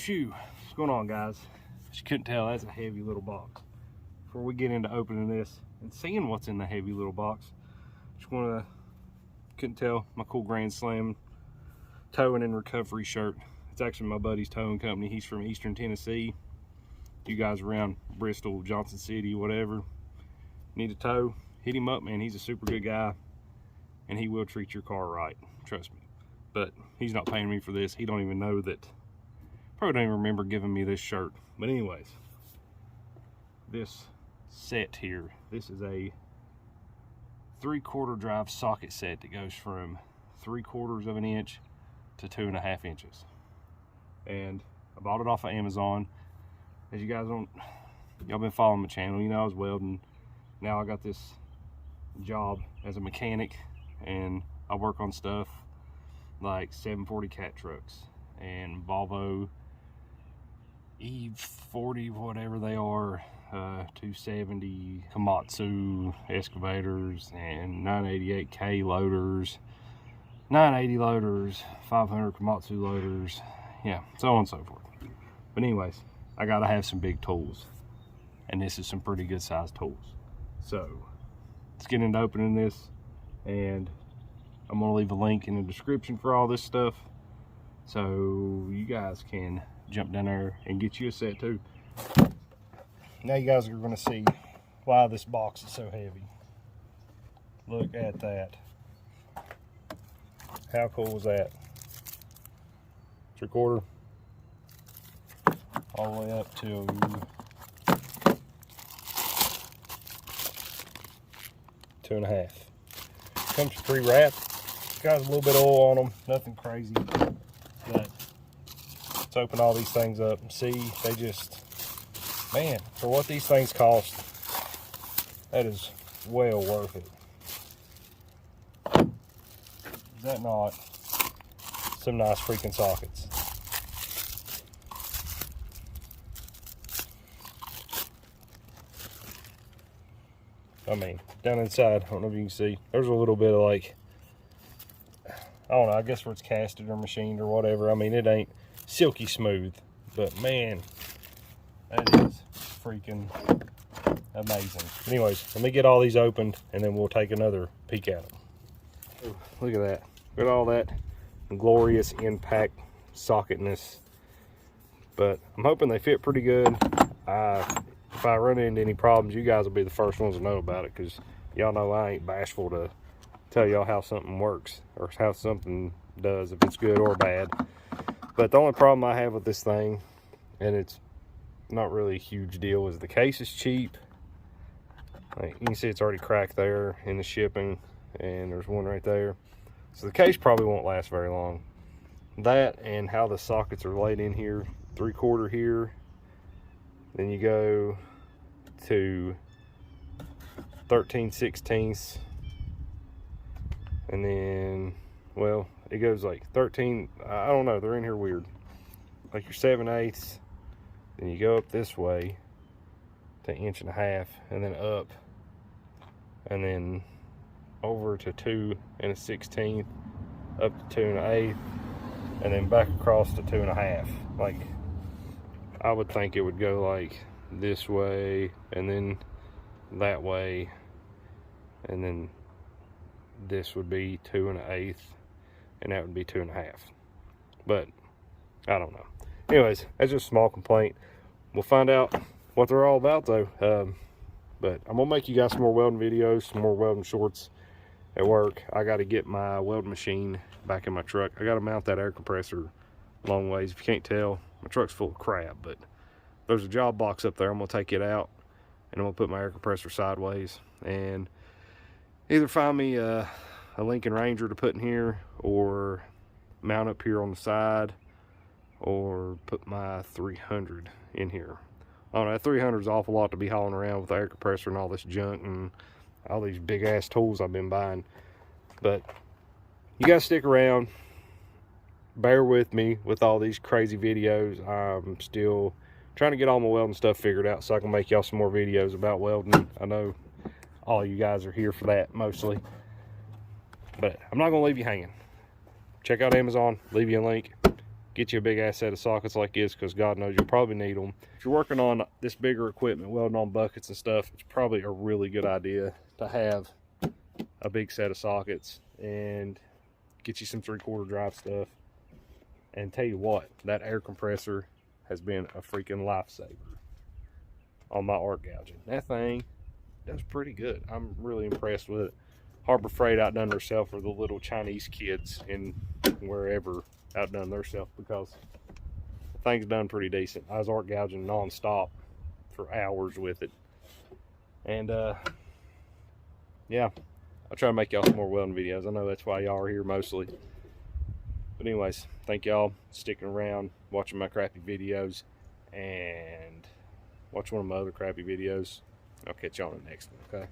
Phew, what's going on, guys? As you couldn't tell, that's a heavy little box. Before we get into opening this and seeing what's in the heavy little box, just want to, couldn't tell, my cool Grand Slam towing and recovery shirt. It's actually my buddy's towing company. He's from Eastern Tennessee. You guys around Bristol, Johnson City, whatever, need a tow, hit him up, man. He's a super good guy, and he will treat your car right, trust me. But he's not paying me for this. He don't even know that, probably don't even remember giving me this shirt. But anyways, this set here, this is a 3/4 drive socket set that goes from 3/4 of an inch to 2.5 inches. And I bought it off of Amazon. As you guys don't, y'all been following my channel, you know I was welding. Now I got this job as a mechanic, and I work on stuff like 740 cat trucks and Volvo E40, whatever they are, 270 Komatsu excavators and 988K loaders, 980 loaders, 500 Komatsu loaders, yeah, so on and so forth. But anyways, I gotta have some big tools, and this is some pretty good sized tools. So let's get into opening this, and I'm gonna leave a link in the description for all this stuff, so you guys can jump down there and get you a set too. Now you guys are gonna see why this box is so heavy. Look at that. How cool is that? 3/4 all the way up to 2.5. Comes pre-wrapped. Got a little bit of oil on them, nothing crazy. But let's open all these things up and see. They just, man, for what these things cost, that is well worth it. Is that not some nice freaking sockets? I mean, down inside, I don't know if you can see, there's a little bit of like, I don't know, I guess where it's casted or machined or whatever. I mean, it ain't silky smooth, but man, that is freaking amazing. Anyways, let me get all these opened, and then we'll take another peek at them. Oh, look at that. Look at all that glorious impact socketness. But I'm hoping they fit pretty good. If I run into any problems, you guys will be the first ones to know about it, because y'all know I ain't bashful to tell y'all how something works or how something does, if it's good or bad. But the only problem I have with this thing, and it's not really a huge deal, is the case is cheap. Like you can see, it's already cracked there in the shipping, and there's one right there. So the case probably won't last very long. That and how the sockets are laid in here, 3/4 here, then you go to 13/16, and then, well, it goes like 13, I don't know, they're in here weird. Like your 7/8, then you go up this way to 1.5 inches, and then up, and then over to 2 1/16, up to 2 1/8, and then back across to 2 1/2. Like, I would think it would go like this way, and then that way, and then this would be 2 1/8, and that would be 2 1/2. But I don't know. Anyways, that's just a small complaint. We'll find out what they're all about though. But I'm gonna make you guys some more welding videos, some more welding shorts at work. I got to get my welding machine back in my truck. I got to mount that air compressor long ways. If you can't tell, my truck's full of crap, but there's a job box up there. I'm gonna take it out, and I'm gonna put my air compressor sideways, and either find me a Lincoln Ranger to put in here, or mount up here on the side, or put my 300 in here. I don't know, 300 is an awful lot to be hauling around with the air compressor and all this junk and all these big ass tools I've been buying. But you guys stick around, bear with me with all these crazy videos. I'm still trying to get all my welding stuff figured out so I can make y'all some more videos about welding. I know all you guys are here for that mostly, but I'm not gonna leave you hanging. Check out Amazon, leave you a link. get you a big ass set of sockets like this, because God knows you'll probably need them. If you're working on this bigger equipment, welding on buckets and stuff, it's probably a really good idea to have a big set of sockets and get you some 3/4 drive stuff. And tell you what, that air compressor has been a freaking lifesaver on my arc gouging. That thing does pretty good. I'm really impressed with it. Harbor Freight outdone themselves, for the little Chinese kids in wherever outdone themselves, because the thing's done pretty decent. I was arc gouging non-stop for hours with it. And yeah, I'll try to make y'all some more welding videos. I know that's why y'all are here mostly. But anyways, thank y'all sticking around, watching my crappy videos, and watch one of my other crappy videos. I'll catch y'all on the next one, okay?